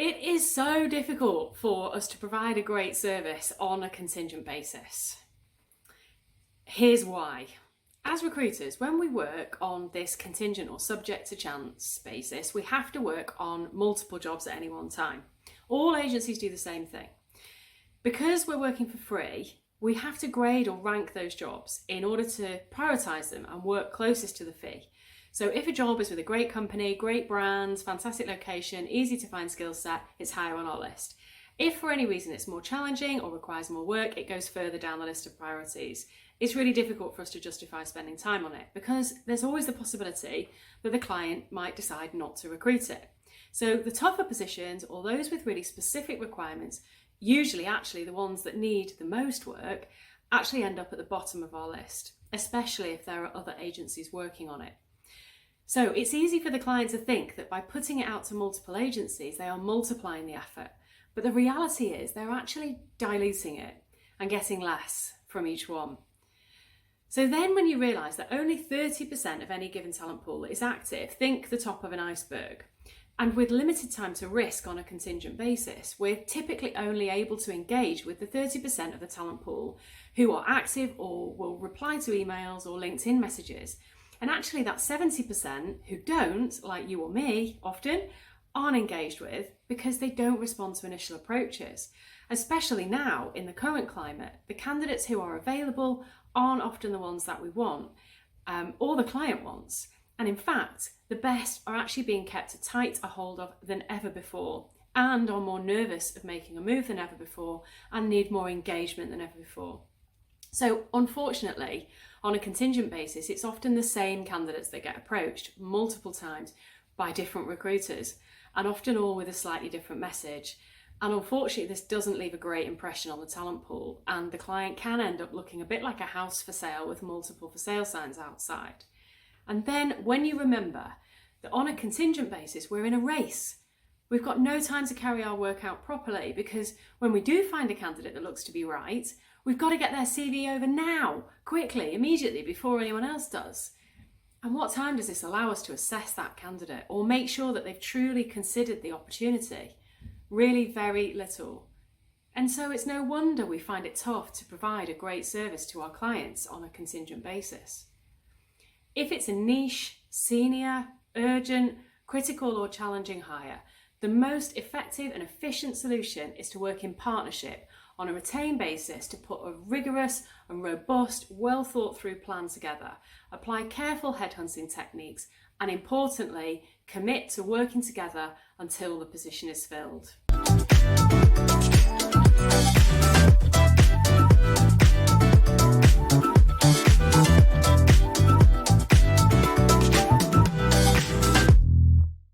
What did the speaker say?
It is so difficult for us to provide a great service on a contingent basis. Here's why. As recruiters, when we work on this contingent or subject to chance basis, we have to work on multiple jobs at any one time. All agencies do the same thing. Because we're working for free, we have to grade or rank those jobs in order to prioritise them and work closest to the fee. So if a job is with a great company, great brands, fantastic location, easy to find skill set, it's higher on our list. If for any reason it's more challenging or requires more work, it goes further down the list of priorities. It's really difficult for us to justify spending time on it because there's always the possibility that the client might decide not to recruit it. So the tougher positions, or those with really specific requirements, usually actually the ones that need the most work, actually end up at the bottom of our list, especially if there are other agencies working on it. So it's easy for the client to think that by putting it out to multiple agencies, they are multiplying the effort. But the reality is they're actually diluting it and getting less from each one. So then when you realise that only 30% of any given talent pool is active, think the top of an iceberg. And with limited time to risk on a contingent basis, we're typically only able to engage with the 30% of the talent pool who are active or will reply to emails or LinkedIn messages. And actually that 70% who don't, like you or me often, aren't engaged with because they don't respond to initial approaches. Especially now in the current climate, the candidates who are available aren't often the ones that we want or the client wants. And in fact, the best are actually being kept a tighter hold of than ever before and are more nervous of making a move than ever before and need more engagement than ever before. So unfortunately, on a contingent basis, it's often the same candidates that get approached multiple times by different recruiters, and often all with a slightly different message. And unfortunately, this doesn't leave a great impression on the talent pool, and the client can end up looking a bit like a house for sale with multiple for sale signs outside. And then when you remember that on a contingent basis, we're in a race. We've got no time to carry our work out properly because when we do find a candidate that looks to be right, we've got to get their CV over now, quickly, immediately, before anyone else does. And what time does this allow us to assess that candidate or make sure that they've truly considered the opportunity? Really very little. And so it's no wonder we find it tough to provide a great service to our clients on a contingent basis. If it's a niche, senior, urgent, critical or challenging hire, the most effective and efficient solution is to work in partnership on a retained basis to put a rigorous and robust, well thought through plan together, apply careful headhunting techniques, and importantly, commit to working together until the position is filled.